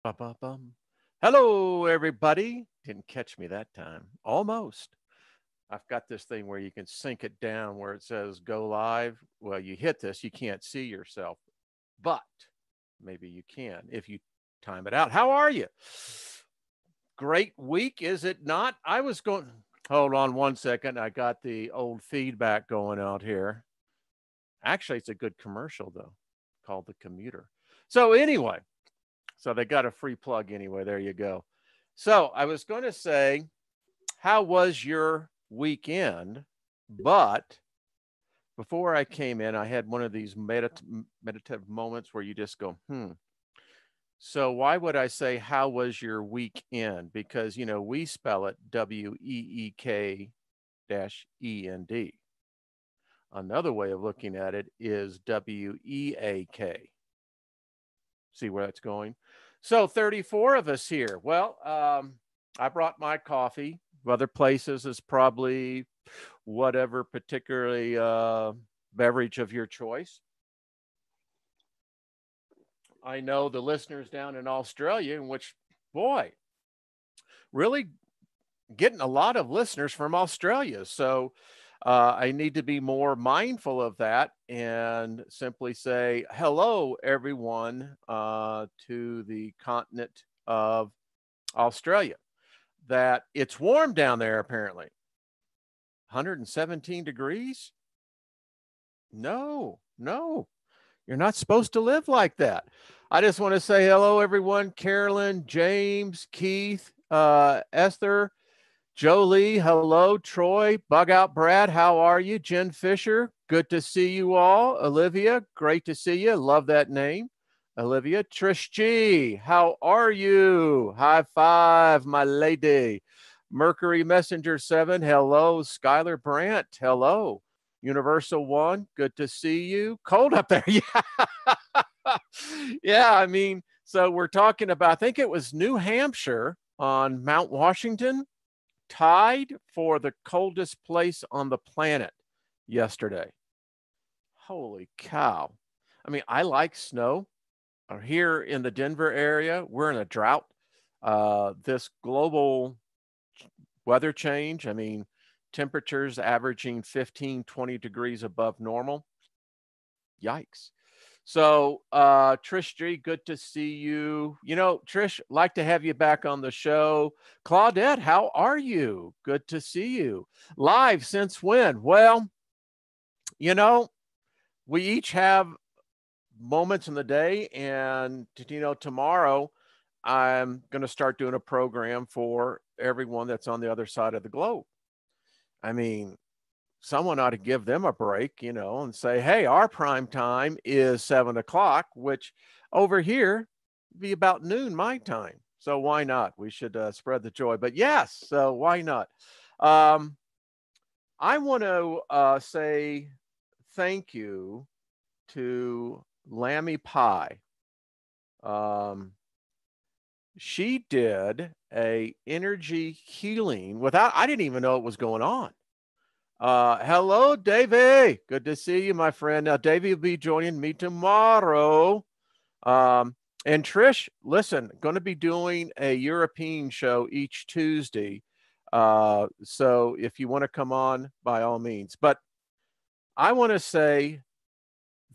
Ba-ba-bum. Hello, everybody. Didn't catch me that time. Almost. I've got this thing where you can sync it down where it says go live. Well, you hit this, you can't see yourself, but maybe you can if you time it out. How are you? Great week, is it not? I was going, hold on one second. I got the old feedback going out here. Actually, it's a good commercial, though, called The Commuter. So, anyway, so they got a free plug anyway. There you go. So I was going to say, how was your weekend? But before I came in, I had one of these meditative moments where you just go, So why would I say, how was your weekend? Because, we spell it WEEK-END. Another way of looking at it is WEAK. See where that's going? So 34 of us here. Well, I brought my coffee. Other places is probably whatever particularly beverage of your choice. I know the listeners down in Australia, in which, boy, really getting a lot of listeners from Australia. So I need to be more mindful of that and simply say hello, everyone, to the continent of Australia. That it's warm down there, apparently. 117 degrees? No, no. You're not supposed to live like that. I just want to say hello, everyone. Carolyn, James, Keith, Esther, Jolie, hello. Troy, Bug Out Brad, how are you? Jen Fisher, good to see you all. Olivia, great to see you. Love that name. Olivia, Trish G, how are you? High five, my lady. Mercury Messenger 7, hello. Skylar Brandt, hello. Universal One, good to see you. Cold up there, yeah. Yeah, I mean, so we're talking about, I think it was New Hampshire on Mount Washington, tied for the coldest place on the planet yesterday. Holy cow. I mean, I like snow. Here in the Denver area, we're in a drought. This global weather change, I mean, temperatures averaging 15, 20 degrees above normal. Yikes. So, Trish G, good to see you. Trish, like to have you back on the show. Claudette, how are you? Good to see you. Live since when? Well, you know, we each have moments in the day, and tomorrow I'm going to start doing a program for everyone that's on the other side of the globe. I mean, someone ought to give them a break, and say, hey, our prime time is 7 o'clock, which over here be about noon my time. So why not? We should spread the joy. But yes, so why not? I want to say thank you to Lammy Pie. She did a energy healing I didn't even know it was going on. Hello, Davey. Good to see you, my friend. Now, Davey will be joining me tomorrow. And Trish, listen, going to be doing a European show each Tuesday. So if you want to come on, by all means. But I want to say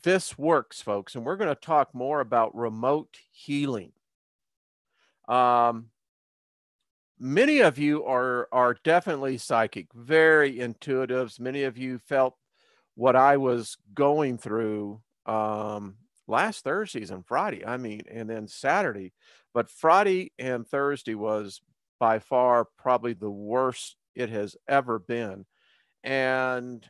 this works, folks, and we're going to talk more about remote healing. Many of you are definitely psychic, very intuitives. Many of you felt what I was going through last Thursdays and Friday. I mean, and then Saturday. But Friday and Thursday was by far probably the worst it has ever been. And,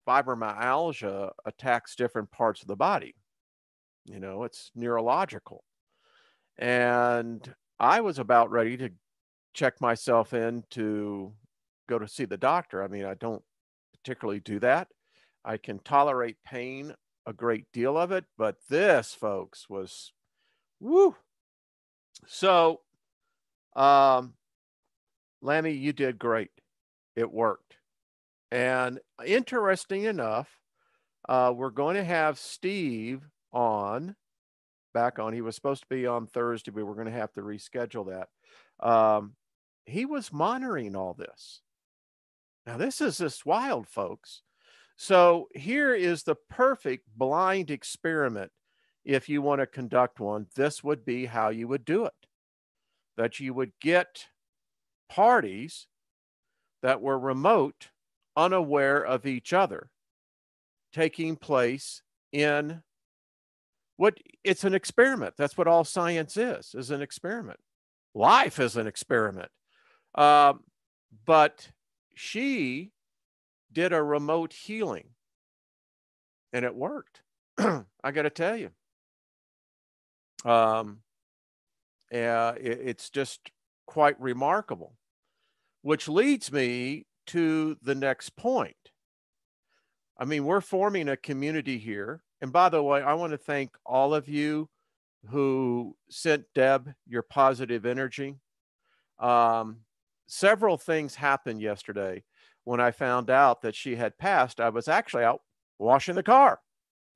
fibromyalgia attacks different parts of the body. It's neurological. And I was about ready to check myself in to go to see the doctor. I mean, I don't particularly do that. I can tolerate pain, a great deal of it, but this, folks, was woo. So, Lammy, you did great. It worked. And interesting enough, we're going to have Steve on back on. He was supposed to be on Thursday, but we're going to have to reschedule that. He was monitoring all this. Now, this is just wild, folks. So here is the perfect blind experiment. If you want to conduct one, this would be how you would do it. That you would get parties that were remote, unaware of each other, taking place in what it's an experiment. That's what all science is an experiment. Life is an experiment. But she did a remote healing and it worked. I got to tell you. It's just quite remarkable, which leads me to the next point. I mean, we're forming a community here. And by the way, I want to thank all of you who sent Deb your positive energy. Several things happened yesterday. When I found out that she had passed, I was actually out washing the car.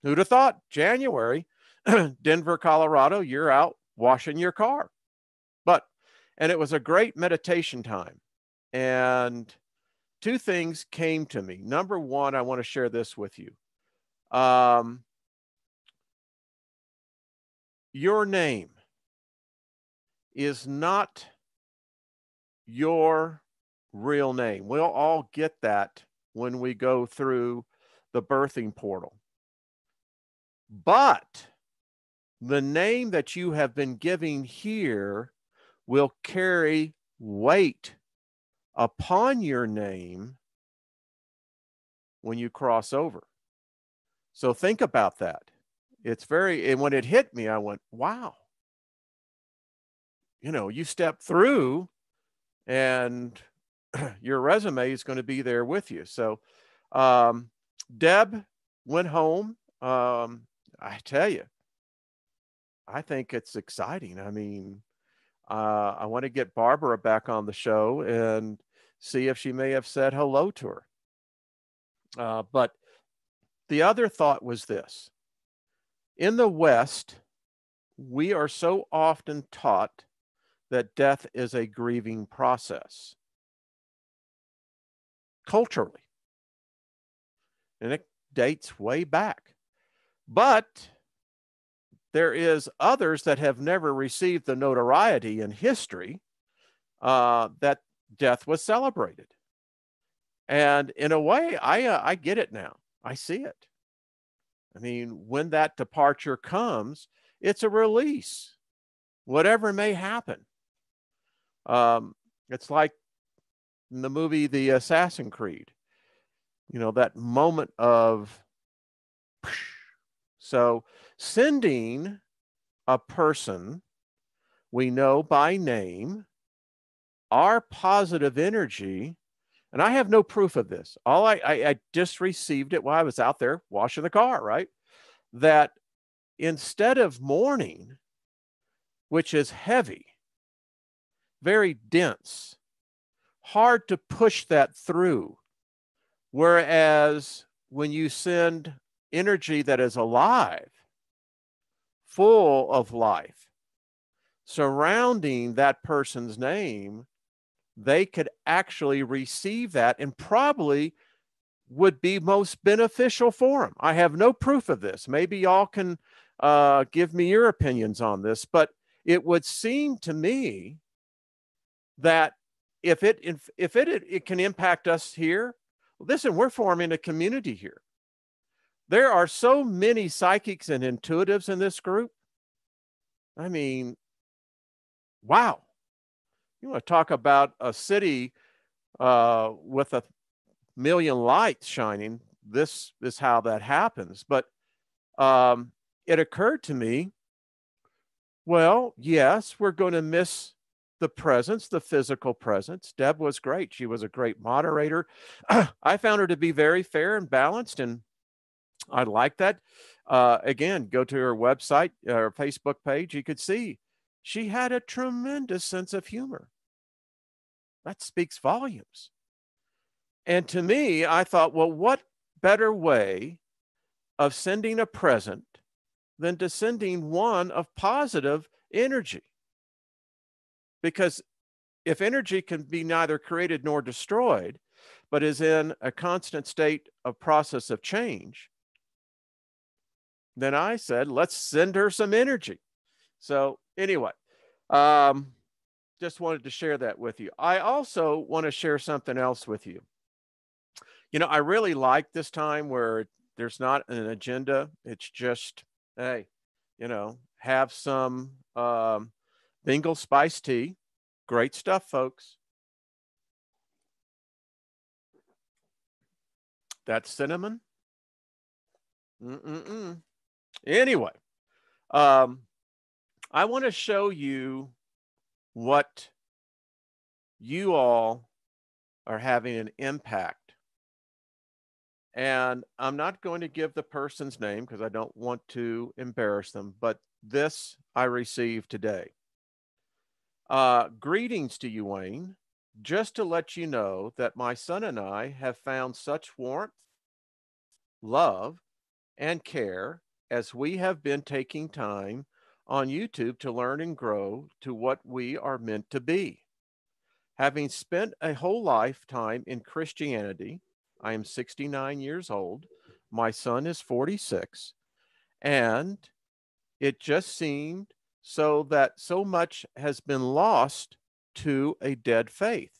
Who'd have thought? January, Denver, Colorado, you're out washing your car. And it was a great meditation time. And two things came to me. Number one, I want to share this with you. Your name is not your real name. We'll all get that when we go through the birthing portal. But the name that you have been giving here will carry weight upon your name when you cross over. So think about that. And when it hit me, I went, wow. You know, you step through and your resume is going to be there with you. So Deb went home. I tell you, I think it's exciting. I mean, I want to get Barbara back on the show and see if she may have said hello to her. But the other thought was this. In the West, we are so often taught that death is a grieving process. Culturally. And it dates way back. But there is others that have never received the notoriety in history that death was celebrated. And in a way, I get it now. I see it. I mean, when that departure comes, it's a release, whatever may happen. It's like in the movie The Assassin's Creed, you know, that moment of, so sending a person we know by name, our positive energy, and I have no proof of this. I just received it while I was out there washing the car, right? That instead of mourning, which is heavy, very dense, hard to push that through. Whereas when you send energy that is alive, full of life, surrounding that person's name, they could actually receive that and probably would be most beneficial for them. I have no proof of this. Maybe y'all can give me your opinions on this, but it would seem to me that if it can impact us here, listen, we're forming a community here. There are so many psychics and intuitives in this group. I mean, wow. You want to talk about a city with 1,000,000 lights shining. This is how that happens. But it occurred to me, well, yes, we're going to miss the presence, the physical presence. Deb was great. She was a great moderator. I found her to be very fair and balanced, and I like that. Again, go to her website, her Facebook page. You could see she had a tremendous sense of humor. That speaks volumes. And to me, I thought, well, what better way of sending a present than descending one of positive energy. Because if energy can be neither created nor destroyed, but is in a constant state of process of change, then I said, let's send her some energy. So anyway, just wanted to share that with you. I also want to share something else with you. You know, I really like this time where there's not an agenda. It's just, hey, you know, have some Bengal spice tea. Great stuff, folks. That's cinnamon. Anyway, I want to show you what you all are having an impact. And I'm not going to give the person's name because I don't want to embarrass them, but this I received today. Greetings to you, Wayne. Just to let you know that my son and I have found such warmth, love, and care as we have been taking time on YouTube to learn and grow to what we are meant to be. Having spent a whole lifetime in Christianity, I am 69 years old, my son is 46, and it just seemed so that so much has been lost to a dead faith.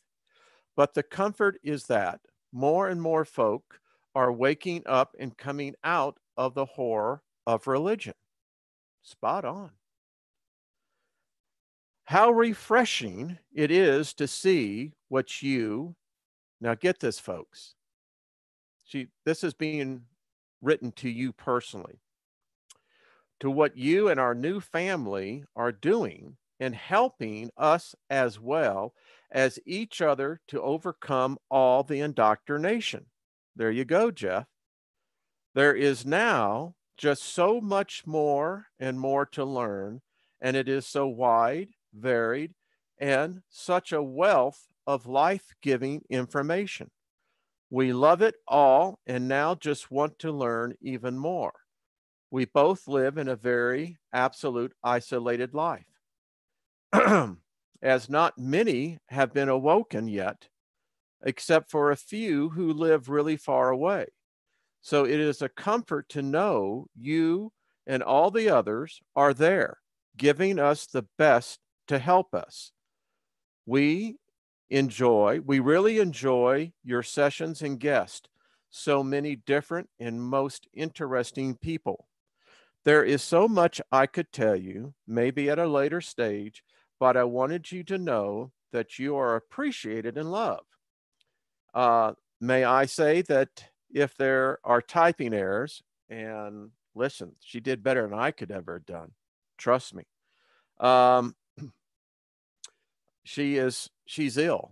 But the comfort is that more and more folk are waking up and coming out of the horror of religion. Spot on. How refreshing it is to see what you, now get this, folks. This is being written to you personally, to what you and our new family are doing and helping us as well as each other to overcome all the indoctrination. There you go, Jeff. There is now just so much more and more to learn, and it is so wide, varied, and such a wealth of life-giving information. We love it all and now just want to learn even more. We both live in a very absolute isolated life, as not many have been awoken yet, except for a few who live really far away. So it is a comfort to know you and all the others are there, giving us the best to help us. We really enjoy your sessions and guests. So many different and most interesting people. There is so much I could tell you, maybe at a later stage, but I wanted you to know that you are appreciated and loved. May I say that if there are typing errors, and listen, she did better than I could ever have done. Trust me. She's ill.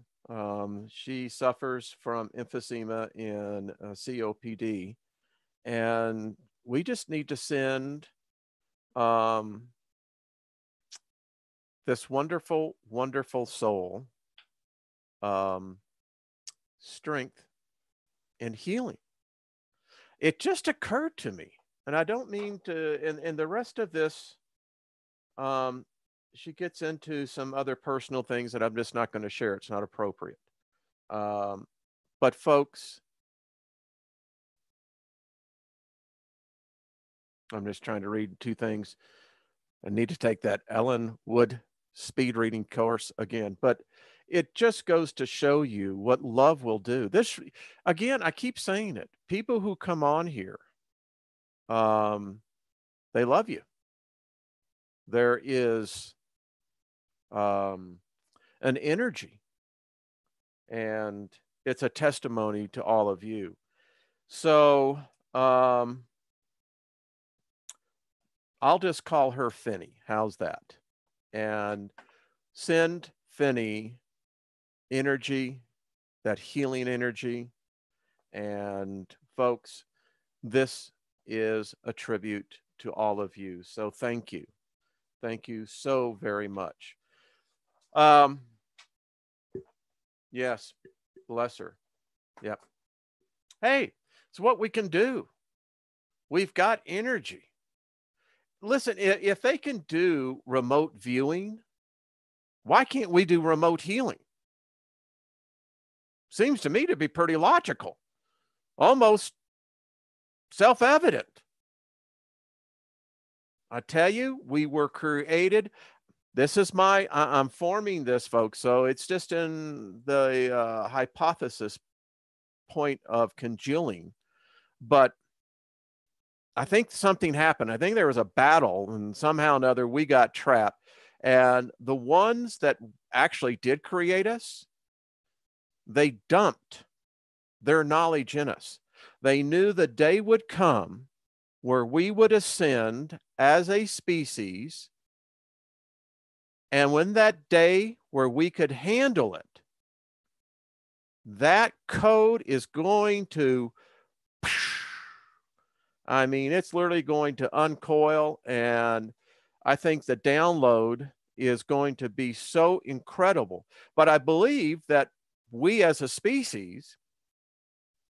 She suffers from emphysema in COPD, and we just need to send this wonderful, wonderful soul strength and healing. It just occurred to me, and I don't mean to, and the rest of this, she gets into some other personal things that I'm just not going to share. It's not appropriate. But folks, I'm just trying to read two things. I need to take that Ellen Wood speed reading course again, but it just goes to show you what love will do. This, again, I keep saying it. People who come on here, they love you. There is an energy, and it's a testimony to all of you. So I'll just call her Finney. How's that? And send Finney energy, that healing energy. And folks, this is a tribute to all of you. So thank you. Thank you so very much. Yes, bless her. Yep. Hey, it's what we can do. We've got energy. listen, if they can do remote viewing, why can't we do remote healing? Seems to me to be pretty logical, almost self-evident. I tell you, we were created. This is I'm forming this, folks. So it's just in the hypothesis point of congealing. But I think something happened. I think there was a battle, and somehow or another we got trapped. And the ones that actually did create us, they dumped their knowledge in us. They knew the day would come where we would ascend as a species. And when that day where we could handle it, that code is going to, I mean, it's literally going to uncoil. And I think the download is going to be so incredible. But I believe that we as a species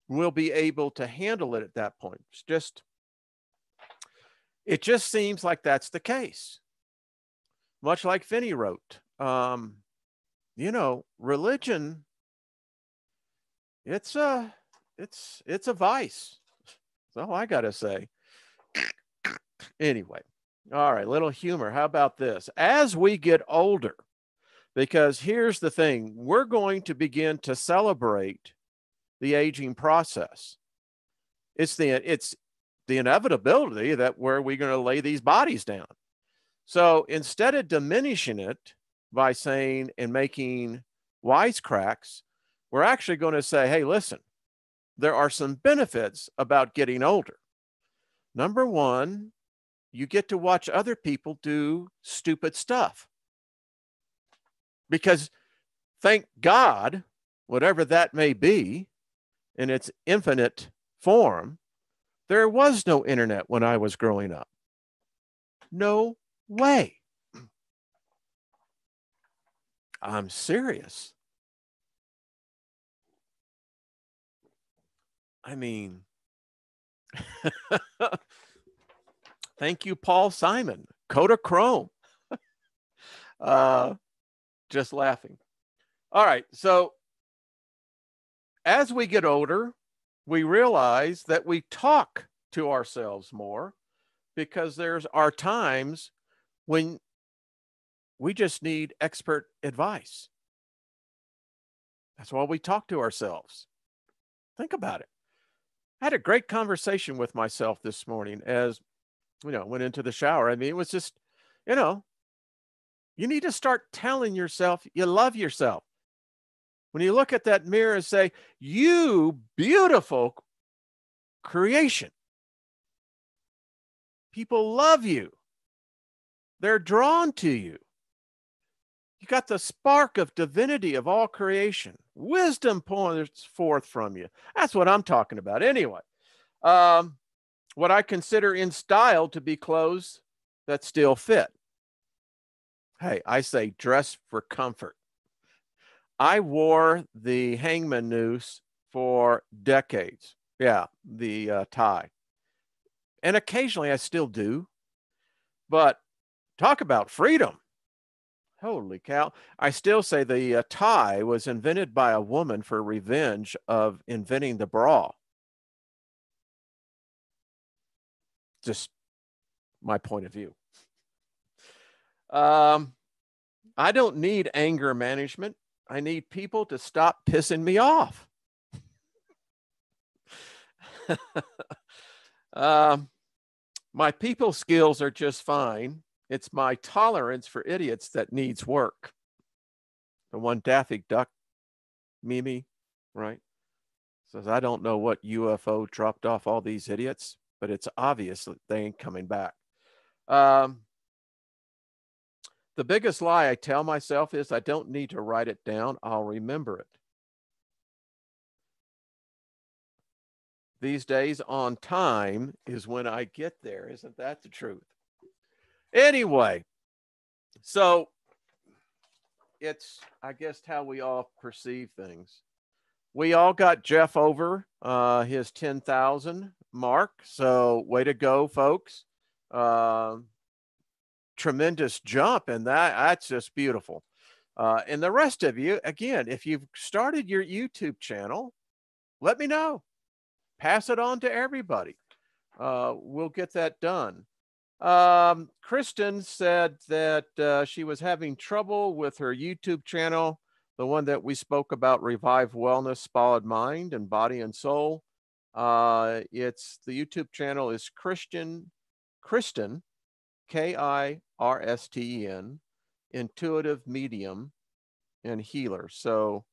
will be able to handle it at that point. It just seems like that's the case. Much like Finney wrote, religion, it's a vice. That's all I got to say. Anyway, all right, little humor. How about this? As we get older, because here's the thing, we're going to begin to celebrate the aging process. It's the inevitability that where we're going to lay these bodies down. So instead of diminishing it by saying and making wisecracks, we're actually going to say, hey, listen, there are some benefits about getting older. Number one, you get to watch other people do stupid stuff. Because thank God, whatever that may be, in its infinite form, there was no internet when I was growing up. No way. I'm serious. I mean, thank you, Paul Simon, Kodachrome. Just laughing. All right. So as we get older, we realize that we talk to ourselves more because there's our times when we just need expert advice. That's why we talk to ourselves. Think about it. I had a great conversation with myself this morning as, went into the shower. I mean, it was just, you need to start telling yourself you love yourself. When you look at that mirror and say, you beautiful creation. People love you. They're drawn to you. You got the spark of divinity of all creation. Wisdom pours forth from you. That's what I'm talking about. Anyway, what I consider in style to be clothes that still fit. Hey, I say dress for comfort. I wore the hangman noose for decades. Yeah, the tie. And occasionally I still do. But talk about freedom. Holy cow. I still say the tie was invented by a woman for revenge of inventing the bra. Just my point of view. I don't need anger management. I need people to stop pissing me off. My people skills are just fine. It's my tolerance for idiots that needs work. The one Daffy Duck, Mimi, right? Says, I don't know what UFO dropped off all these idiots, but it's obvious that they ain't coming back. The biggest lie I tell myself is I don't need to write it down. I'll remember it. These days on time is when I get there. Isn't that the truth? Anyway, so it's, I guess, how we all perceive things. We all got Jeff over his 10,000 mark. So way to go, folks. tremendous jump, and that's just beautiful. And the rest of you, again, if you've started your YouTube channel, let me know. Pass it on to everybody. We'll get that done. Kristen said that she was having trouble with her YouTube channel, the one that we spoke about, Revive Wellness, Spotted Mind and Body and Soul. It's the YouTube channel is Kristen, Kirsten, intuitive medium and healer. So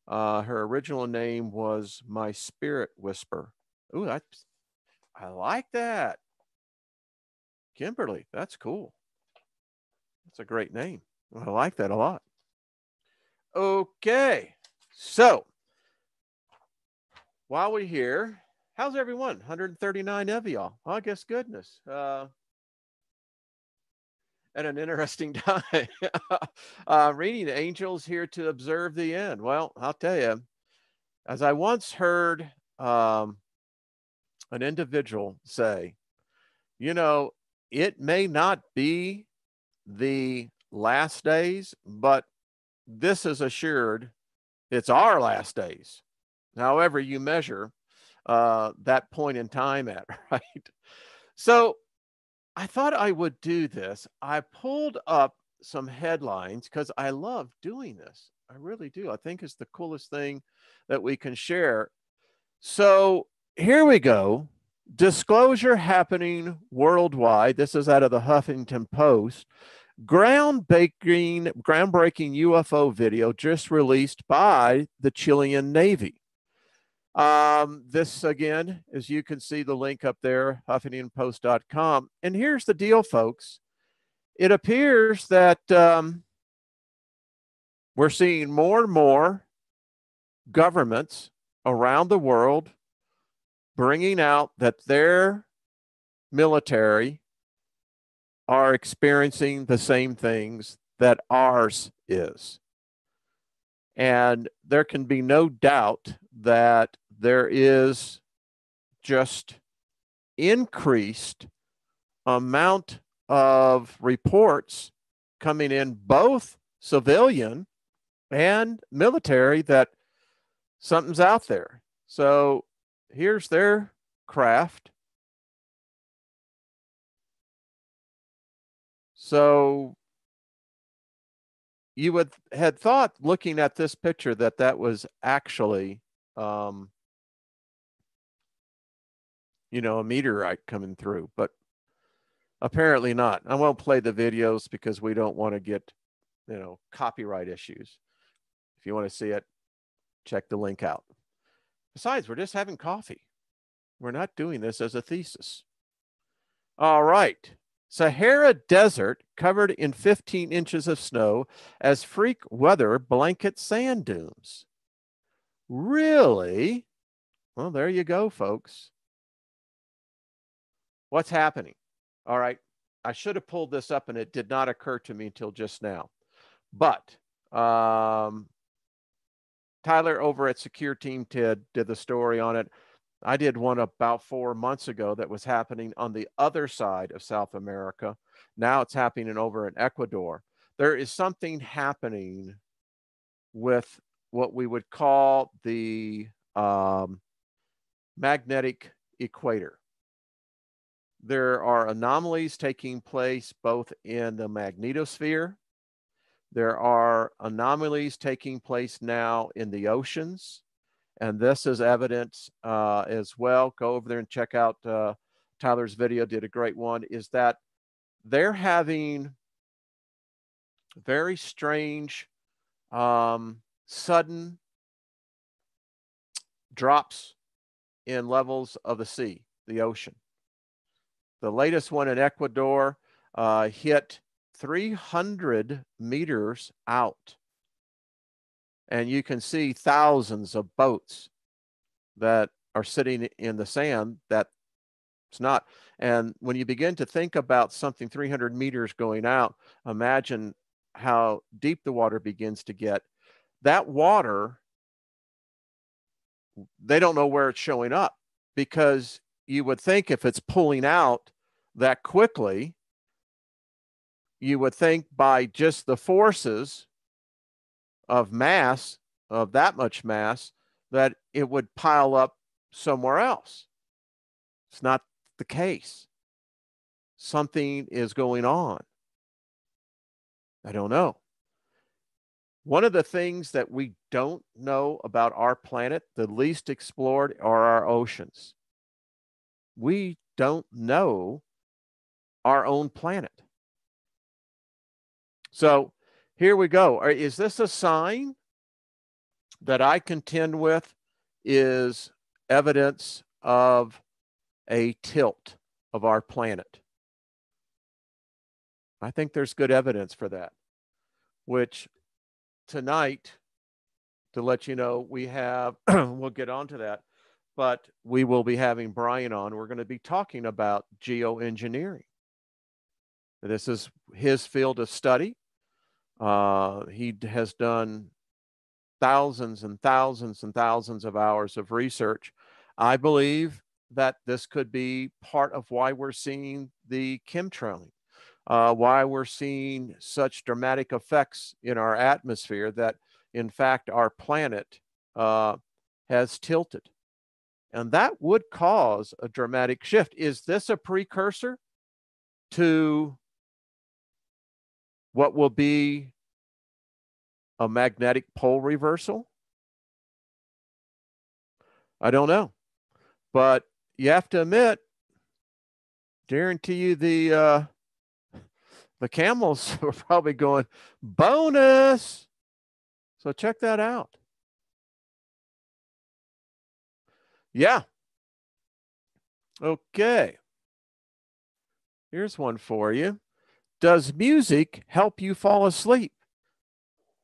her original name was My Spirit Whisper. Ooh, I like that. Kimberly, that's cool. That's a great name. I like that a lot. Okay, so while we're here, how's everyone? 139 of y'all. Oh, I guess goodness. At an interesting time. Reading angels here to observe the end. Well, I'll tell you, as I once heard an individual say, you know, it may not be the last days, but this is assured it's our last days. However you measure that point in time at, right? So I thought I would do this. I pulled up some headlines because I love doing this. I really do. I think it's the coolest thing that we can share. So here we go. Disclosure happening worldwide. This is out of the Huffington Post. Groundbreaking UFO video just released by the Chilean Navy. This again, as you can see the link up there, HuffingtonPost.com. And here's the deal, folks. It appears that we're seeing more and more governments around the world bringing out that their military are experiencing the same things that ours is. And there can be no doubt that there is just increased amount of reports coming in, both civilian and military, that something's out there. So here's their craft. So you had thought, looking at this picture, that that was actually, you know, a meteorite coming through, but apparently not. I won't play the videos because we don't want to get, you know, copyright issues. If you want to see it, check the link out. Besides, we're just having coffee. We're not doing this as a thesis. All right. Sahara Desert covered in 15 inches of snow as freak weather blankets sand dunes. Really? Well, there you go, folks. What's happening? All right. I should have pulled this up and it did not occur to me until just now. But Tyler over at Secure Team Ted did the story on it. I did one about 4 months ago that was happening on the other side of South America. Now it's happening over in Ecuador. There is something happening with what we would call the magnetic equator. There are anomalies taking place both in the magnetosphere. There are anomalies taking place now in the oceans. And this is evidence as well. Go over there and check out Tyler's video, did a great one, is that they're having very strange, sudden drops in levels of the sea, the ocean. The latest one in Ecuador hit 300 meters out. And you can see thousands of boats that are sitting in the sand that it's not. And when you begin to think about something 300 meters going out, imagine how deep the water begins to get. That water, they don't know where it's showing up, because you would think if it's pulling out that quickly, you would think by just the forces of mass, of that much mass, that it would pile up somewhere else. It's not the case. Something is going on. I don't know. One of the things that we don't know about our planet, the least explored, are our oceans. We don't know our own planet. So here we go. Is this a sign that I contend with is evidence of a tilt of our planet? I think there's good evidence for that, which tonight, to let you know, we have, we'll get on to that, but we will be having Brian on. We're going to be talking about geoengineering. This is his field of study. He has done thousands and thousands and thousands of hours of research. I believe that this could be part of why we're seeing the chemtrailing, why we're seeing such dramatic effects in our atmosphere, that in fact our planet has tilted. And that would cause a dramatic shift. Is this a precursor to what will be a magnetic pole reversal? I don't know. But you have to admit, guarantee you the camels are probably going, bonus. So check that out. Yeah. Okay. Here's one for you. Does music help you fall asleep?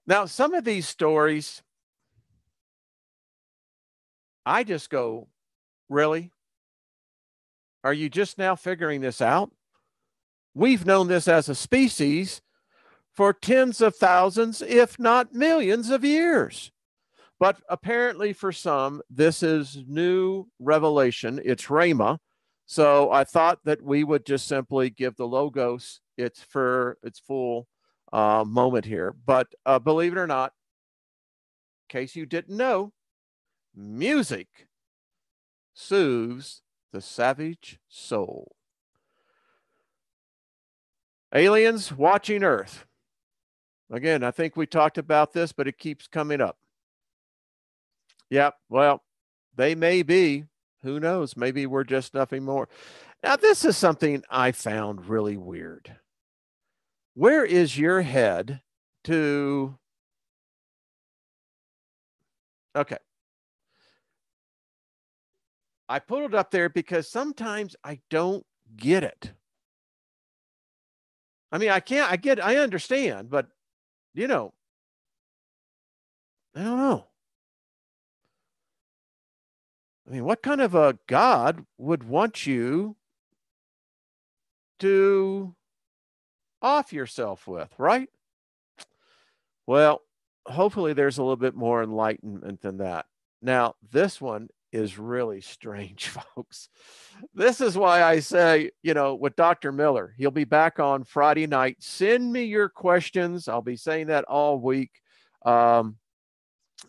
Now, some of these stories, I just go, really? Are you just now figuring this out? We've known this as a species for tens of thousands, if not millions of years. But apparently for some, this is new revelation. It's Rhema. So I thought that we would just simply give the Logos its full moment here. But believe it or not, in case you didn't know, music soothes the savage soul. Aliens watching Earth. Again, I think we talked about this, but it keeps coming up. Yep, well, they may be. Who knows? Maybe we're just nothing more. Now, this is something I found really weird. Where is your head to... Okay. I put it up there because sometimes I don't get it. I mean, I understand, but, you know, I don't know. I mean, what kind of a God would want you to off yourself with, right? Well, hopefully there's a little bit more enlightenment than that. Now, this one is really strange, folks. This is why I say, you know, with Dr. Miller, he'll be back on Friday night. Send me your questions. I'll be saying that all week.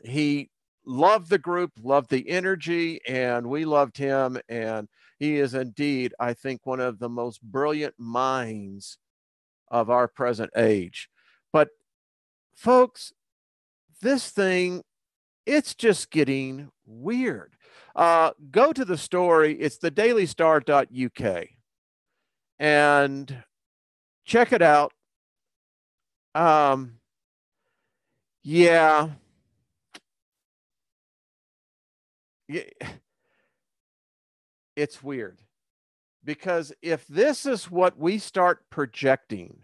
He loved the group, loved the energy, and we loved him. And he is indeed, I think, one of the most brilliant minds of our present age. But folks, this thing, it's just getting weird. Go to the story. It's the dailystar.uk and check it out. Yeah. It's weird because if this is what we start projecting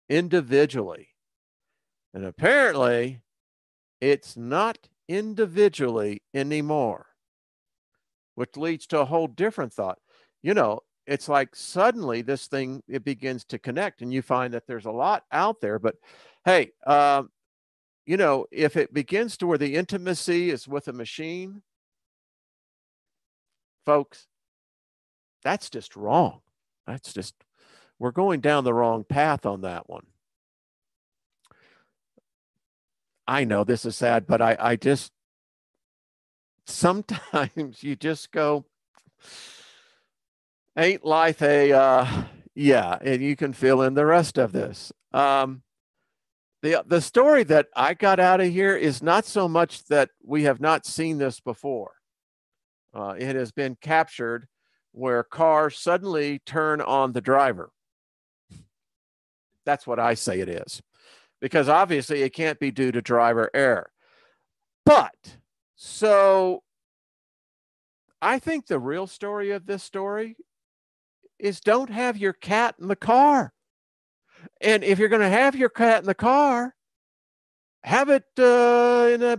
individually, and apparently it's not individually anymore, which leads to a whole different thought. You know, it's like suddenly this thing, it begins to connect and you find that there's a lot out there. But hey, you know, if it begins to where the intimacy is with a machine, folks, that's just wrong. That's just we're going down the wrong path on that one. I know this is sad, but I just, sometimes you just go, ain't life a, yeah, and you can fill in the rest of this. The story that I got out of here is not so much that we have not seen this before. It has been captured where cars suddenly turn on the driver. That's what I say it is, because obviously it can't be due to driver error. But so I think the real story of this story is don't have your cat in the car. And if you're going to have your cat in the car, have it in a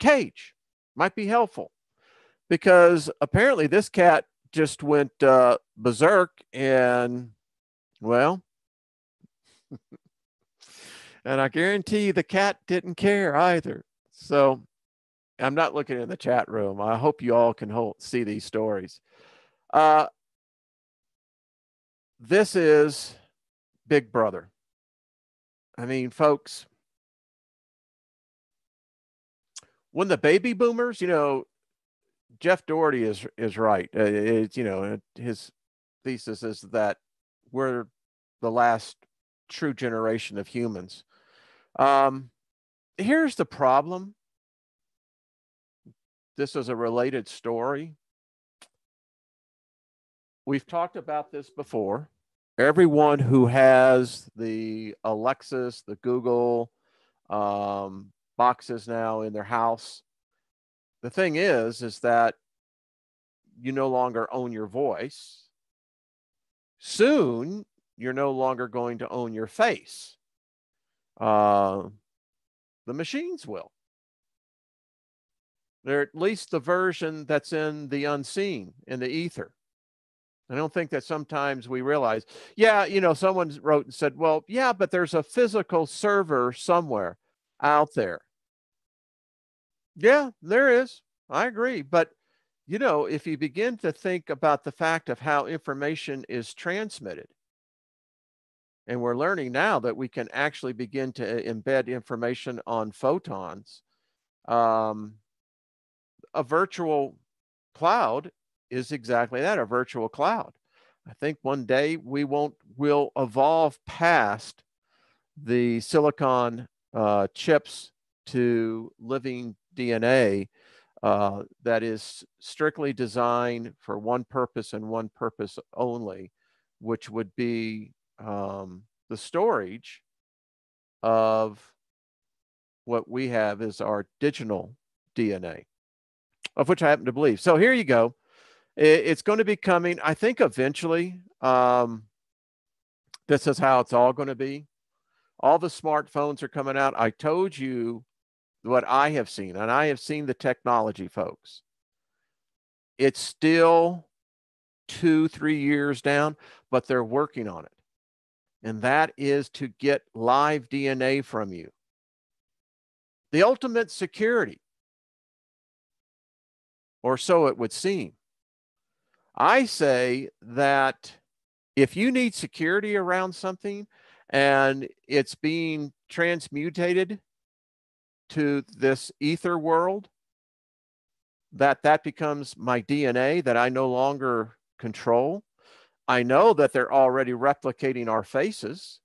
cage. Might be helpful, because apparently this cat just went berserk, and well, and I guarantee you the cat didn't care either. So I'm not looking in the chat room. I hope you all can see these stories. This is Big Brother. I mean, folks, when the baby boomers, Jeff Doherty is right. His thesis is that we're the last true generation of humans. Here's the problem. This is a related story. We've talked about this before. Everyone who has the Alexis, the Google boxes now in their house, the thing is that you no longer own your voice. Soon, you're no longer going to own your face. The machines will. They're at least the version that's in the unseen, in the ether. I don't think that sometimes we realize, someone wrote and said, well, yeah, but there's a physical server somewhere out there. Yeah, there is. I agree. But, if you begin to think about the fact of how information is transmitted, and we're learning now that we can actually begin to embed information on photons, a virtual cloud is exactly that, a virtual cloud. I think one day we'll evolve past the silicon chips to living DNA that is strictly designed for one purpose and one purpose only, which would be the storage of what we have is our digital DNA, of which I happen to believe. So here you go. It's going to be coming, I think, eventually. This is how it's all going to be. All the smartphones are coming out. I told you what I have seen, and I have seen the technology, folks. It's still 2-3 years down, but they're working on it. And that is to get live DNA from you. The ultimate security, or so it would seem. I say that if you need security around something and it's being transmutated to this ether world, that becomes my DNA that I no longer control. I know that they're already replicating our faces.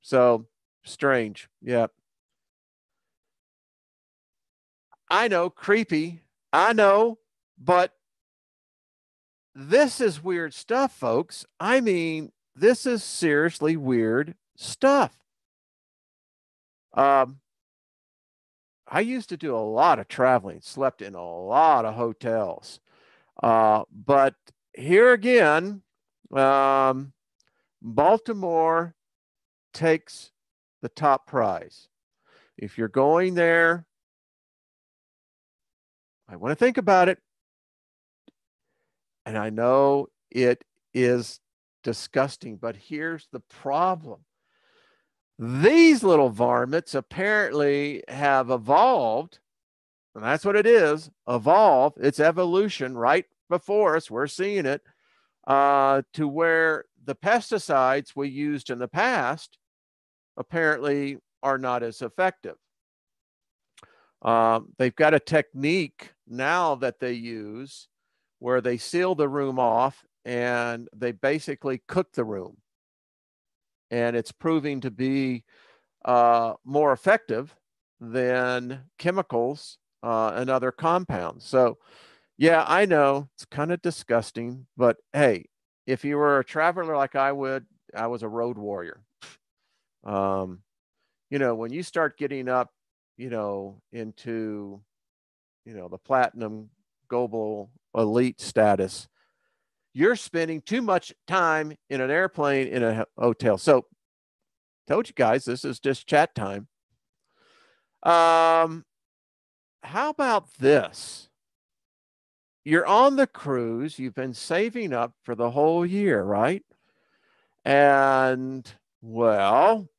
So strange. Yeah. I know, creepy. I know, but this is weird stuff, folks. I mean, this is seriously weird stuff. I used to do a lot of traveling, slept in a lot of hotels. But here again, Baltimore takes the top prize. If you're going there, I want to think about it. And I know it is disgusting, but here's the problem. These little varmints apparently have evolved, and that's what it is, evolve. It's evolution right before us. We're seeing it to where the pesticides we used in the past apparently are not as effective. They've got a technique now that they use where they seal the room off and they basically cook the room. And it's proving to be more effective than chemicals and other compounds. So, yeah, I know it's kind of disgusting, but hey, if you were a traveler like I was a road warrior. You know, when you start getting up, you know, into, you know, the platinum global elite status, you're spending too much time in an airplane in a hotel. So, told you guys, this is just chat time. How about this? You're on the cruise, you've been saving up for the whole year, right? And well,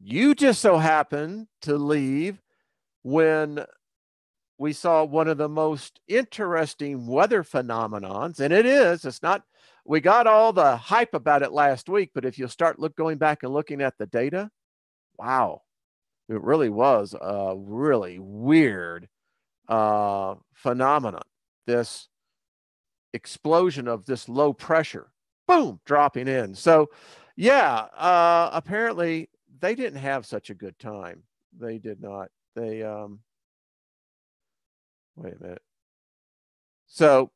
you just so happen to leave when we saw one of the most interesting weather phenomenons, and it's not, we got all the hype about it last week, but if you start going back and looking at the data, wow, it really was a really weird phenomenon. This explosion of this low pressure, boom, dropping in. So, yeah, apparently they didn't have such a good time. They did not. They, wait a minute. So,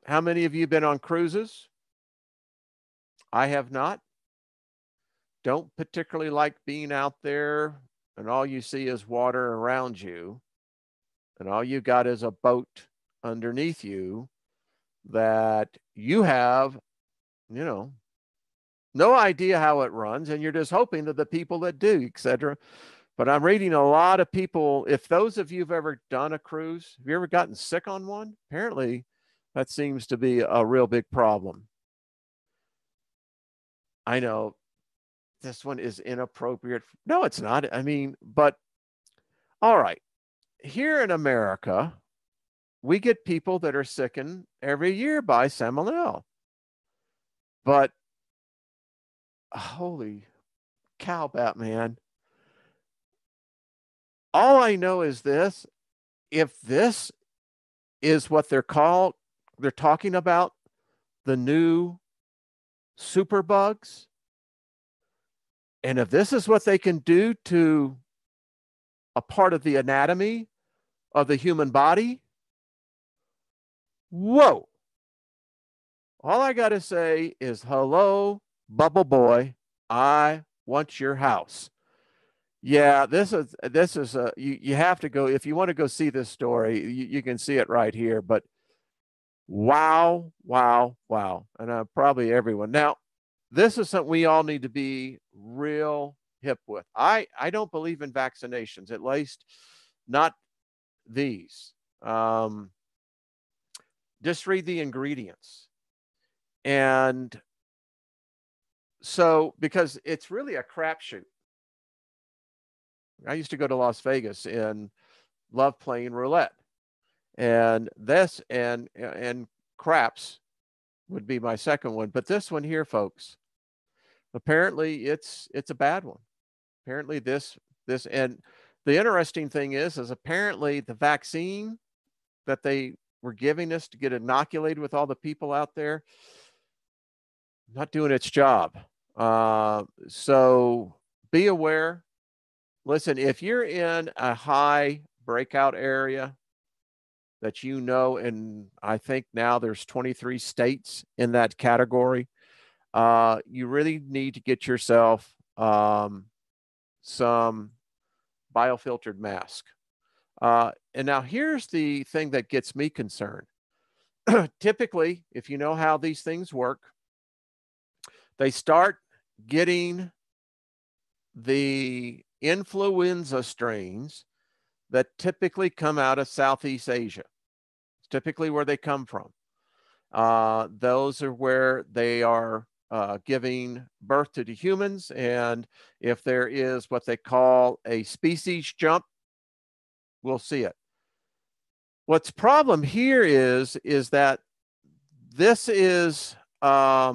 how many of you been on cruises? I have not. Don't particularly like being out there and all you see is water around you and all you got is a boat underneath you that you have, you know, no idea how it runs, and you're just hoping that the people that do, etc. But I'm reading a lot of people, if those of you have ever done a cruise, have you ever gotten sick on one? Apparently, that seems to be a real big problem. I know this one is inappropriate. No, it's not. I mean, but all right. Here in America, we get people that are sickened every year by salmonella. But holy cow, Batman. All I know is this, if this is what they're talking about, the new superbugs, and if this is what they can do to a part of the anatomy of the human body, whoa. All I got to say is, hello, Bubble Boy, I want your house. Yeah, this is you have to go, if you want to go see this story, you can see it right here. But wow, wow, wow. And probably everyone. Now, this is something we all need to be real hip with. I don't believe in vaccinations, at least not these. Just read the ingredients. And so, because it's really a crapshoot. I used to go to Las Vegas and love playing roulette. And this and craps would be my second one. But this one here, folks, apparently it's a bad one. Apparently this and the interesting thing is apparently the vaccine that they were giving us to get inoculated with all the people out there, not doing its job. So be aware. Listen, if you're in a high breakout area that you know, and I think now there's 23 states in that category, you really need to get yourself some biofiltered mask. And now here's the thing that gets me concerned. Typically, if you know how these things work, they start getting the influenza strains that typically come out of Southeast Asia. It's typically where they come from. Those are where they are giving birth to the humans. And if there is what they call a species jump, we'll see it. What's problem here is that this is a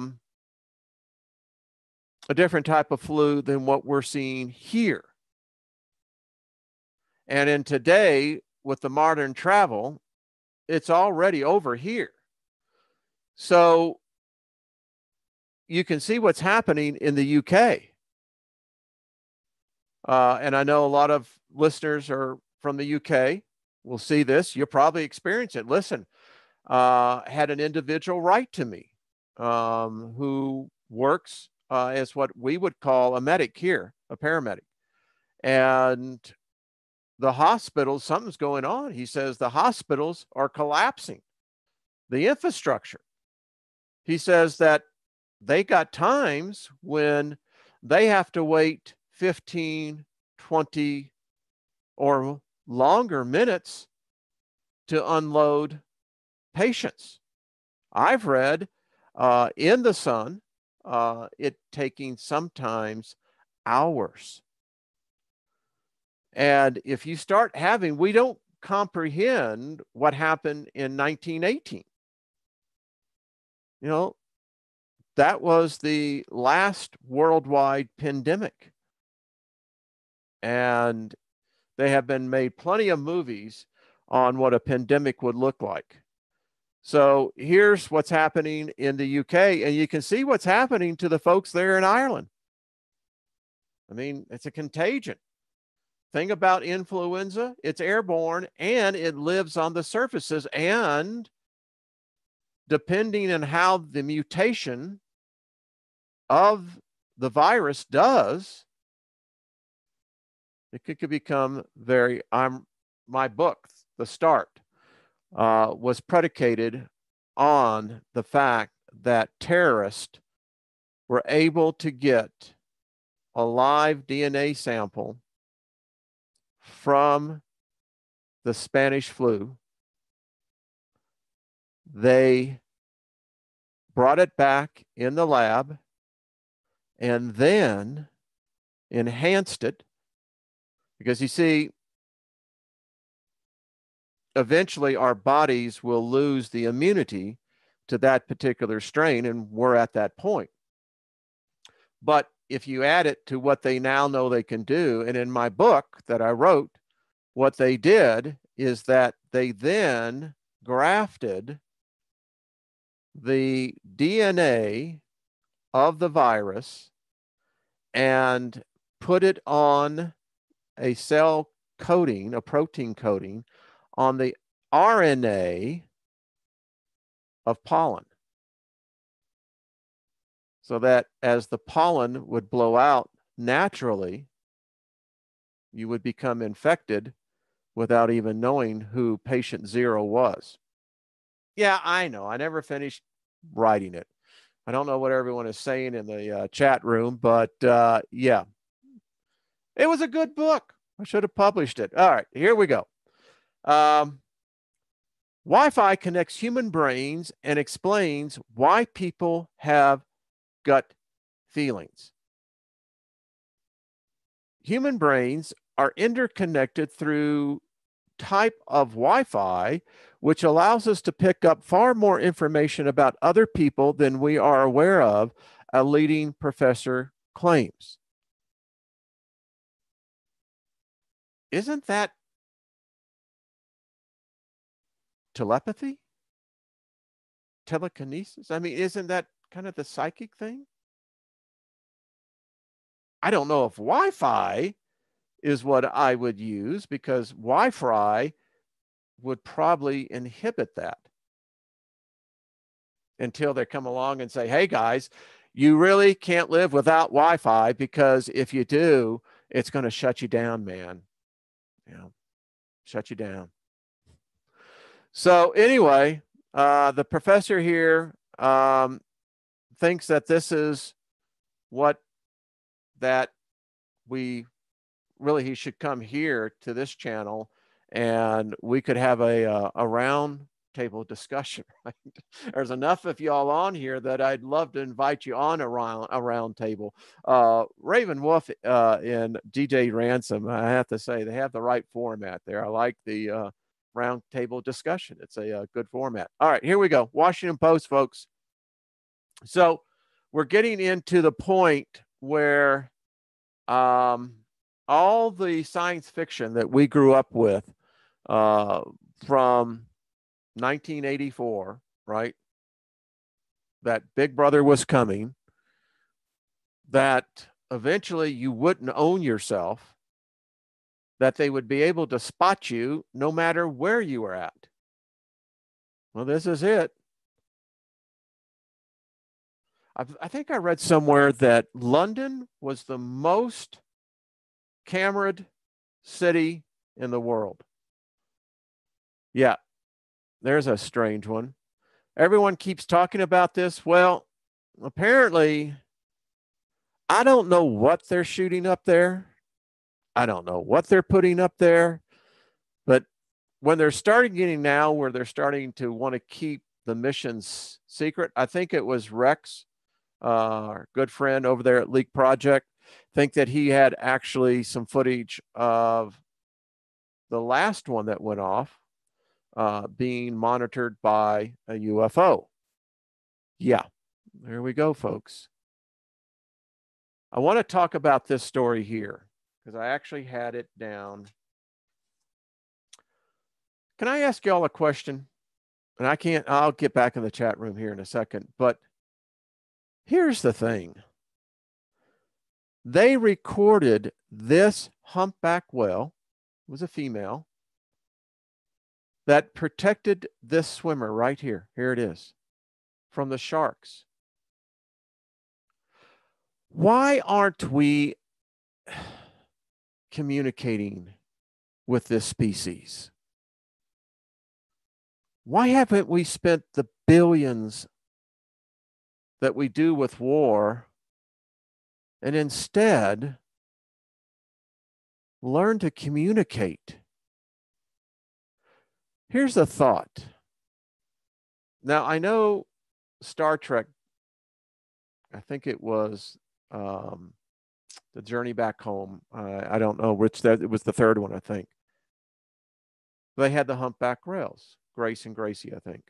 different type of flu than what we're seeing here. And in today, with the modern travel, it's already over here. So you can see what's happening in the UK. And I know a lot of listeners are from the UK. Will see this. You'll probably experience it. Listen, had an individual write to me who works as what we would call a medic here, a paramedic. And the hospitals, something's going on. He says the hospitals are collapsing, the infrastructure. He says that they got times when they have to wait 15, 20, or longer minutes to unload patients. I've read in the sun, it taking sometimes hours. And if you start having, we don't comprehend what happened in 1918. You know, that was the last worldwide pandemic. And they have been made plenty of movies on what a pandemic would look like. So here's what's happening in the UK, and you can see what's happening to the folks there in Ireland. I mean, it's a contagion. Thing about influenza, it's airborne and it lives on the surfaces. And depending on how the mutation of the virus does, it could become very, my book, The Start, was predicated on the fact that terrorists were able to get a live DNA sample from the Spanish flu. They brought it back in the lab and then enhanced it, because you see, eventually our bodies will lose the immunity to that particular strain, and we're at that point. But if you add it to what they now know they can do, and in my book that I wrote, what they did is that they then grafted the DNA of the virus and put it on a cell coating, a protein coating, on the RNA of pollen, so that as the pollen would blow out naturally, you would become infected without even knowing who patient 0 was. Yeah, I know. I never finished writing it. I don't know what everyone is saying in the chat room, but yeah, it was a good book. I should have published it. All right, here we go. Wi-Fi connects human brains and explains why people have gut feelings. Human brains are interconnected through type of Wi-Fi, which allows us to pick up far more information about other people than we are aware of, a leading professor claims. Isn't that telepathy? Telekinesis? I mean, isn't that kind of the psychic thing? I don't know if Wi-Fi is what I would use, because Wi-Fi would probably inhibit that until they come along and say, hey guys, you really can't live without Wi-Fi, because if you do, it's going to shut you down, man. You know, shut you down. So anyway, the professor here thinks that this is what that we really, he should come here to this channel and we could have a round table discussion. Right? There's enough of y'all on here that I'd love to invite you on a round table. Raven Wolf and DJ Ransom, I have to say, they have the right format there. I like the round table discussion. It's a good format. All right, here we go. Washington Post, folks. So we're getting into the point where all the science fiction that we grew up with from 1984, right? That Big Brother was coming, that eventually you wouldn't own yourself, that they would be able to spot you no matter where you were at. Well, this is it. I think I read somewhere that London was the most cameraed city in the world. Yeah, there's a strange one. Everyone keeps talking about this. Well, apparently, I don't know what they're shooting up there. I don't know what they're putting up there. But when they're starting getting now where they're starting to want to keep the missions secret, I think it was Rex, our good friend over there at Leak Project, think that he had actually some footage of the last one that went off being monitored by a UFO. Yeah, there we go, folks. I want to talk about this story here because I actually had it down. Can I ask y'all a question? And I'll get back in the chat room here in a second. But here's the thing. They recorded this humpback whale, it was a female, that protected this swimmer right here. Here it is, from the sharks. Why aren't we communicating with this species? Why haven't we spent the billions that we do with war and instead learn to communicate? Here's a thought. Now, I know Star Trek, I think it was The Journey Back Home. I don't know which, it was the third one, I think. They had the humpback whales, Grace and Gracie, I think.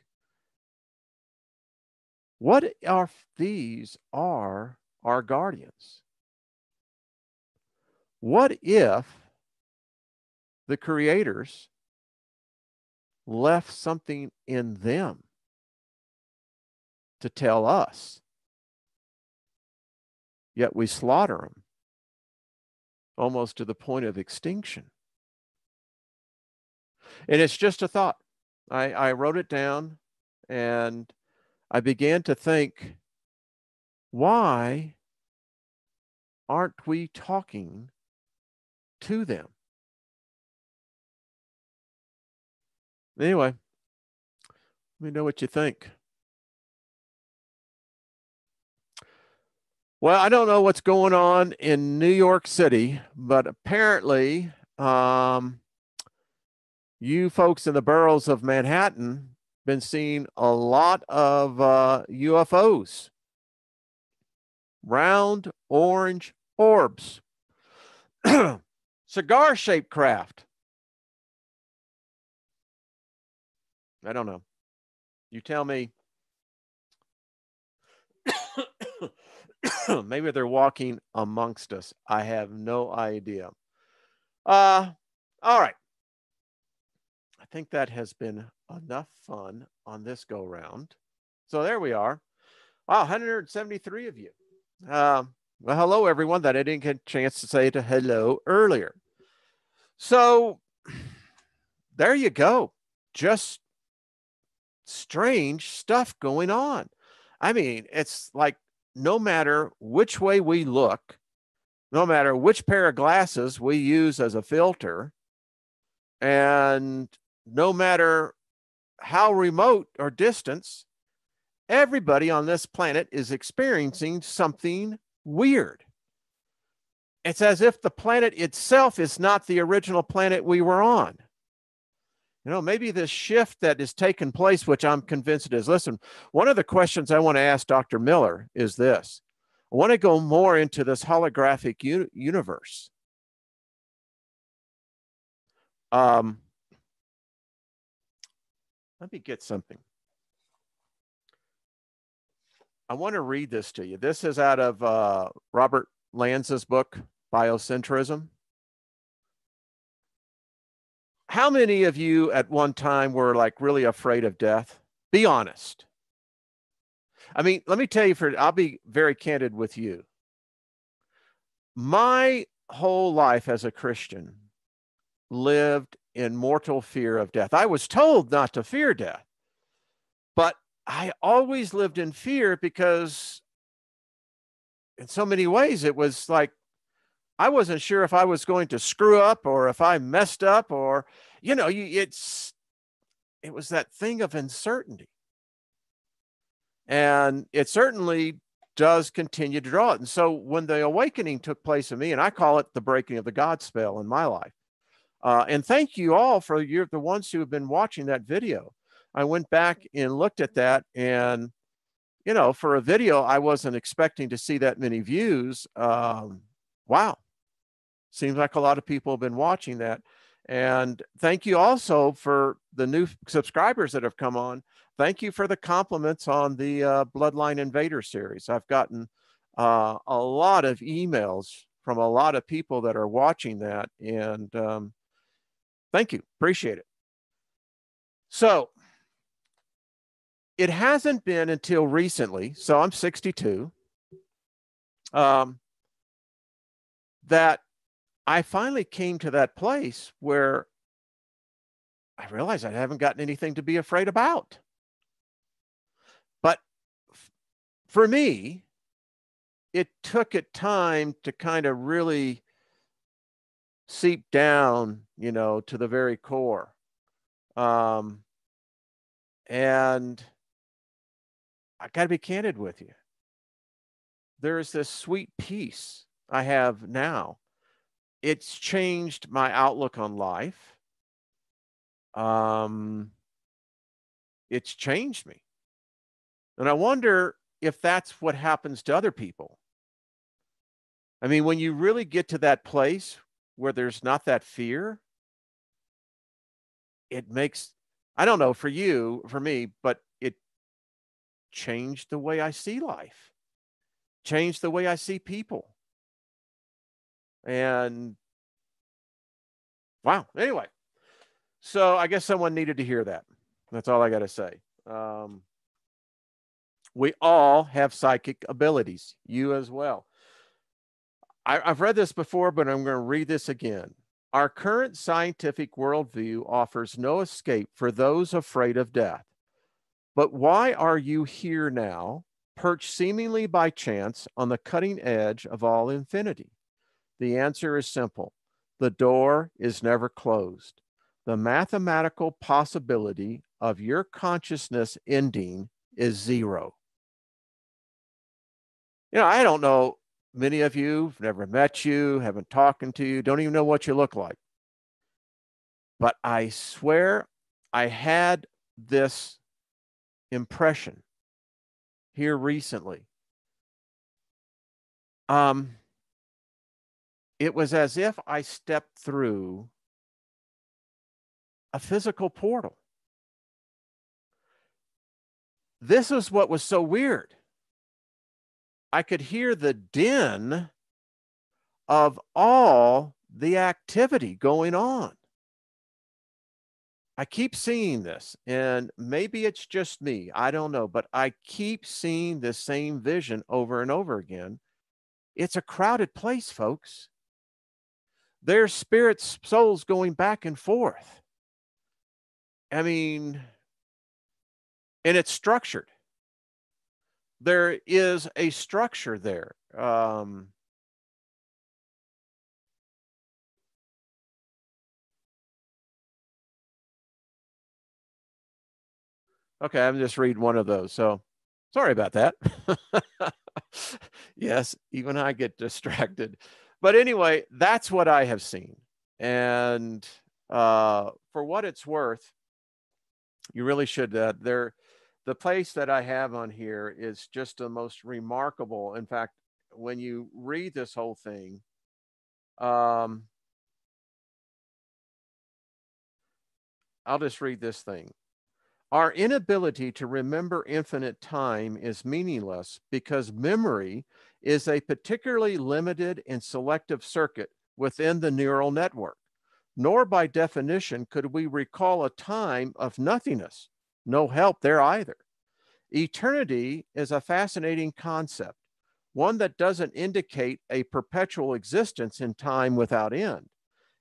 What if these are our guardians? What if the creators left something in them to tell us, yet we slaughter them almost to the point of extinction? And it's just a thought. I wrote it down and I began to think, why aren't we talking to them? Anyway, let me know what you think. Well, I don't know what's going on in New York City, but apparently you folks in the boroughs of Manhattan been seeing a lot of UFOs, round orange orbs, cigar-shaped craft. I don't know. You tell me. Maybe they're walking amongst us. I have no idea. All right. I think that has been enough fun on this go round. So there we are. Wow, 173 of you. Well, hello, everyone that I didn't get a chance to say to hello earlier. So there you go. Just strange stuff going on. I mean, it's like no matter which way we look, no matter which pair of glasses we use as a filter, and no matter how remote or distance, everybody on this planet is experiencing something weird. It's as if the planet itself is not the original planet we were on. You know, maybe this shift that is taking place, which I'm convinced it is. Listen, one of the questions I want to ask Dr. Miller is this. I want to go more into this holographic universe. Let me get something. I want to read this to you. This is out of Robert Lanza's book, Biocentrism. How many of you at one time were like really afraid of death? Be honest. I mean, let me tell you, I'll be very candid with you. My whole life as a Christian lived in mortal fear of death. I was told not to fear death, but I always lived in fear because in so many ways it was like I wasn't sure if I was going to screw up or if I messed up, or it was that thing of uncertainty. And it certainly does continue to draw it. And so when the awakening took place in me, and I call it the breaking of the God spell in my life, and thank you all for the ones who have been watching that video. I went back and looked at that, and for a video, I wasn't expecting to see that many views. Wow. Seems like a lot of people have been watching that. And thank you also for the new subscribers that have come on. Thank you for the compliments on the Bloodline Invader series. I've gotten a lot of emails from a lot of people that are watching that. And thank you. Appreciate it. So it hasn't been until recently, so I'm 62, that I finally came to that place where I realized I haven't gotten anything to be afraid about. But for me, it took it time to kind of really seep down, to the very core. And I got to be candid with you. There's this sweet peace I have now. It's changed my outlook on life. It's changed me. And I wonder if that's what happens to other people. I mean, when you really get to that place where there's not that fear, it makes, I don't know for you, for me, but it changed the way I see life, changed the way I see people. And wow. Anyway, so I guess someone needed to hear that. That's all I got to say. We all have psychic abilities, you as well. I've read this before, but I'm going to read this again. Our current scientific worldview offers no escape for those afraid of death. But why are you here now, perched seemingly by chance on the cutting edge of all infinity? The answer is simple. The door is never closed. The mathematical possibility of your consciousness ending is zero. I don't know, many of you have never met you, haven't talked to you, don't even know what you look like. But I swear I had this impression here recently. It was as if I stepped through a physical portal. This is what was so weird. I could hear the din of all the activity going on. I keep seeing this, and maybe it's just me, I don't know, but I keep seeing the same vision over and over again. It's a crowded place, folks. There's spirits, souls going back and forth. I mean, and it's structured. There is a structure there. Okay, I'm just reading one of those. So sorry about that. Yes, even I get distracted. But anyway, that's what I have seen. And for what it's worth, you really should, the place that I have on here is just the most remarkable. In fact, when you read this whole thing, I'll just read this thing. Our inability to remember infinite time is meaningless because memory is a particularly limited and selective circuit within the neural network. Nor by definition could we recall a time of nothingness. No help there either. Eternity is a fascinating concept, one that doesn't indicate a perpetual existence in time without end.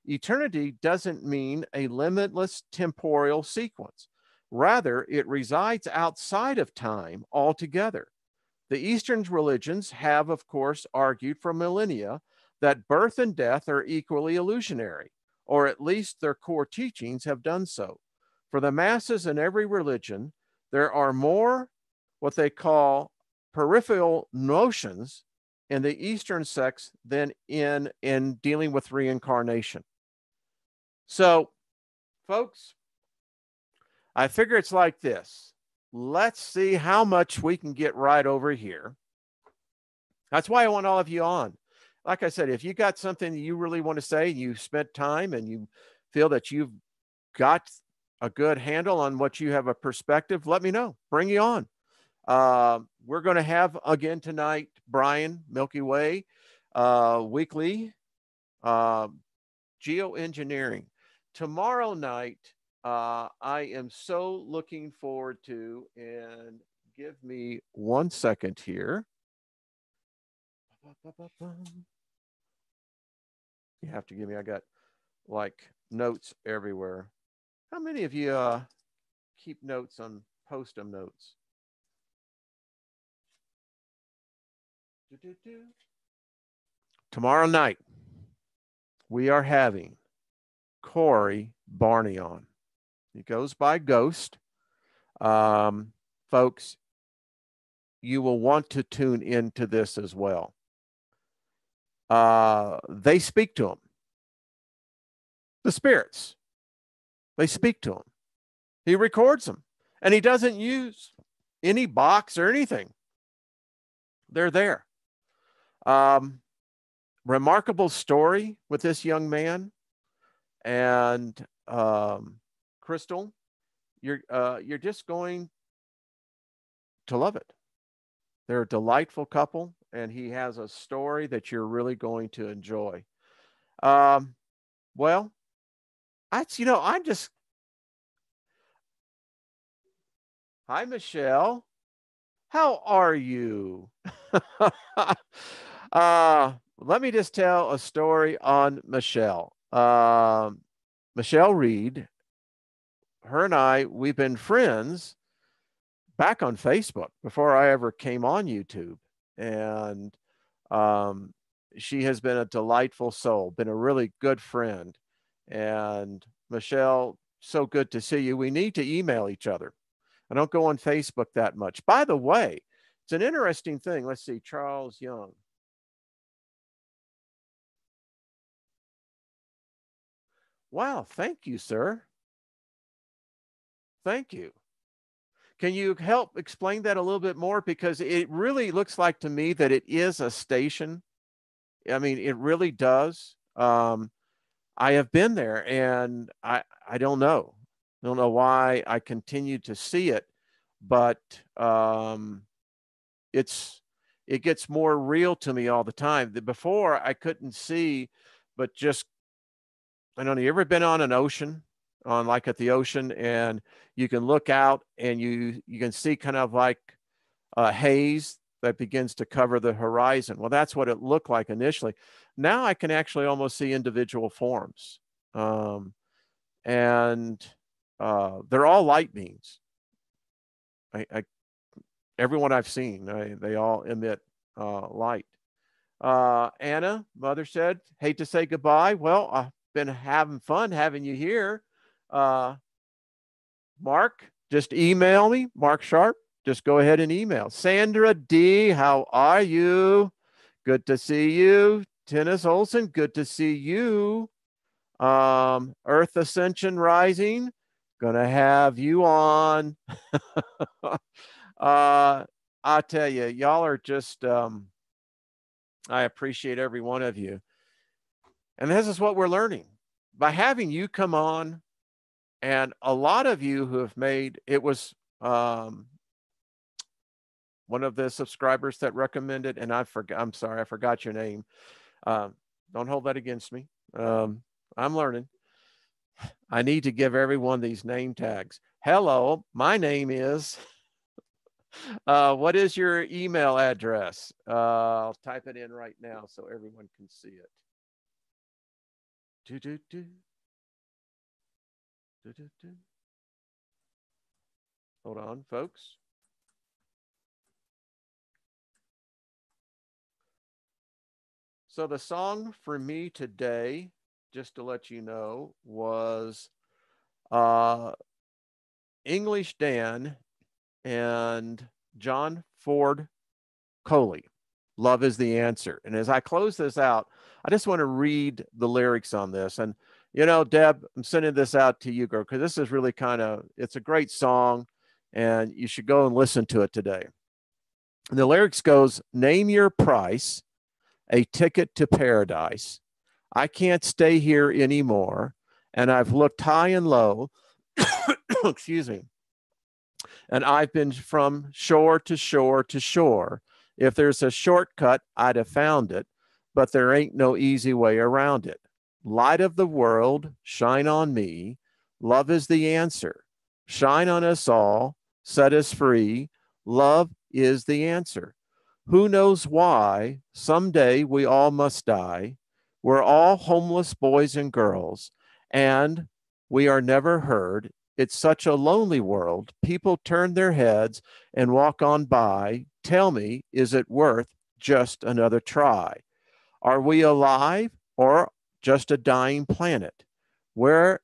Eternity doesn't mean a limitless temporal sequence. Rather, it resides outside of time altogether. The Eastern religions have, of course, argued for millennia that birth and death are equally illusionary, or at least their core teachings have done so. For the masses in every religion, there are more what they call peripheral notions in the Eastern sects than in dealing with reincarnation. So, folks, I figure it's like this. Let's see how much we can get right over here. That's why I want all of you on. Like I said, if you got something that you really want to say, you spent time and you feel that you've got a good handle on what you have a perspective, let me know. Bring you on. We're going to have again tonight, Brian, Milky Way, weekly, Geoengineering. Tomorrow night, I am so looking forward to, and give me 1 second here. You have to give me, I got like notes everywhere. How many of you keep notes on post-it notes? Tomorrow night, we are having Corey Barney on. He goes by Ghost. Folks, you will want to tune into this as well. They speak to him. The spirits. They speak to him. He records them. And he doesn't use any box or anything. They're there. Remarkable story with this young man. And Crystal, you're just going to love it. They're a delightful couple, and he has a story that you're really going to enjoy. Well, I'm just. Hi, Michelle. How are you? Let me just tell a story on Michelle. Michelle Reed, her and I, we've been friends back on Facebook before I ever came on YouTube. And she has been a delightful soul, been a really good friend. And Michelle, so good to see you. We need to email each other. I don't go on Facebook that much. By the way, it's an interesting thing. Let's see, Charles Young. Wow, thank you, sir. Thank you. Can you help explain that a little bit more? Because it really looks like to me that it is a station. I mean, it really does. I have been there, and I don't know. I don't know why I continue to see it, but it gets more real to me all the time. Before I couldn't see, but just, I don't know, you ever been on an ocean, on like at the ocean, and you can look out and you can see kind of like a haze that begins to cover the horizon. Well, that's what it looked like initially. Now I can actually almost see individual forms. And they're all light beings. Everyone I've seen, they all emit light. Anna, mother said, hate to say goodbye. Well, I've been having fun having you here. Mark, just email me, Mark Sharp. Just go ahead and email. Sandra D, how are you? Good to see you. Tennis Olson, good to see you. Earth Ascension Rising, gonna have you on. I tell you, y'all are just, I appreciate every one of you. And this is what we're learning. By having you come on And a lot of you who have made, it was one of the subscribers that recommended, and I'm sorry, I forgot your name. Don't hold that against me. I'm learning. I need to give everyone these name tags. Hello, my name is, what is your email address? I'll type it in right now so everyone can see it. Do, do, do. Do, do, do. Hold on, folks. So the song for me today, just to let you know, was English Dan and John Ford Coley. Love is the answer. And as I close this out, I just want to read the lyrics on this. And, you know, Deb, I'm sending this out to you, girl, because this is really it's a great song and you should go and listen to it today. And the lyrics goes, name your price, a ticket to paradise. I can't stay here anymore. And I've looked high and low. Excuse me. And I've been from shore to shore to shore. If there's a shortcut, I'd have found it, but there ain't no easy way around it. Light of the world, shine on me. Love is the answer. Shine on us all, set us free. Love is the answer. Who knows why? Someday we all must die. We're all homeless boys and girls, and we are never heard. It's such a lonely world. People turn their heads and walk on by. Tell me, is it worth just another try? Are we alive or just a dying planet? What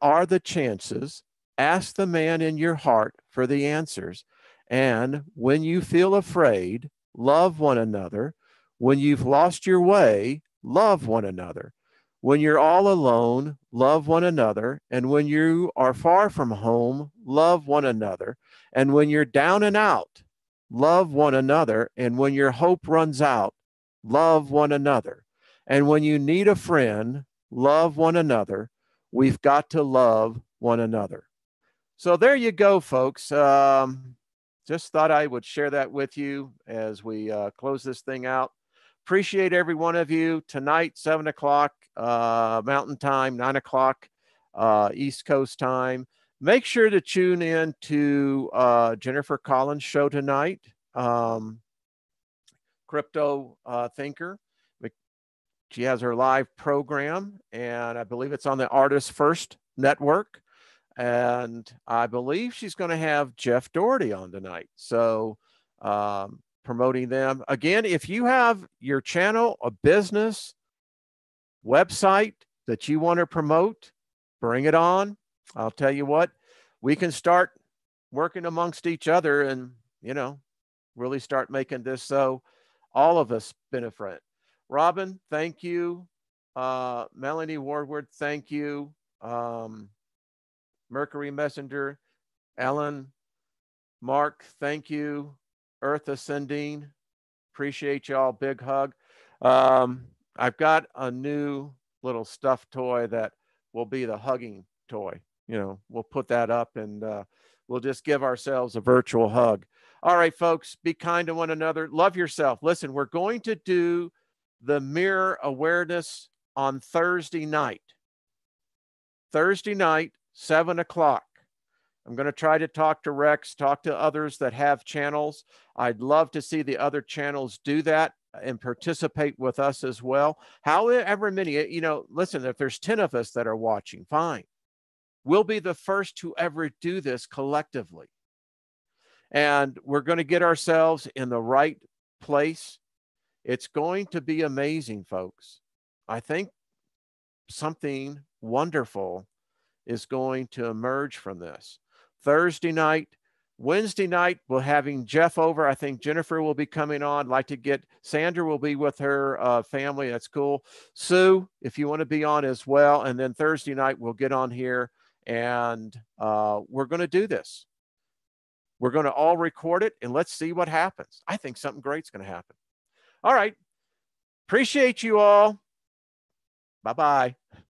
are the chances? Ask the man in your heart for the answers. And when you feel afraid, love one another. When you've lost your way, love one another. When you're all alone, love one another. And when you are far from home, love one another. And when you're down and out, love one another. And when your hope runs out, love one another. And when you need a friend, love one another. We've got to love one another. So there you go, folks. Just thought I would share that with you as we close this thing out. Appreciate every one of you. Tonight, 7 o'clock Mountain Time, 9 o'clock East Coast Time. Make sure to tune in to Jennifer Collins' show tonight, Crypto Thinker. She has her live program, and I believe it's on the Artist First Network. And I believe she's going to have Jeff Doherty on tonight. So promoting them. Again, if you have your channel, a business, website that you want to promote, bring it on. I'll tell you what, we can start working amongst each other and, you know, really start making this so all of us benefit. Robin, thank you. Melanie Wardward, thank you. Mercury Messenger, Ellen, Mark, thank you. Earth Ascending, appreciate y'all. Big hug. I've got a new little stuffed toy that will be the hugging toy. You know, we'll put that up and we'll just give ourselves a virtual hug. All right, folks, be kind to one another. Love yourself. Listen, we're going to do the mirror awareness on Thursday night. Thursday night, 7 o'clock. I'm going to try to talk to Rex, talk to others that have channels. I'd love to see the other channels do that and participate with us as well. However many, you know, listen, if there's 10 of us that are watching, fine. We'll be the first to ever do this collectively. And we're going to get ourselves in the right place. It's going to be amazing, folks. I think something wonderful is going to emerge from this. Thursday night, Wednesday night, we're having Jeff over. I think Jennifer will be coming on. I'd like to get Sandra will be with her family. That's cool. Sue, if you want to be on as well. And then Thursday night, we'll get on here and we're going to do this. We're going to all record it and let's see what happens. I think something great's going to happen. All right. Appreciate you all. Bye-bye.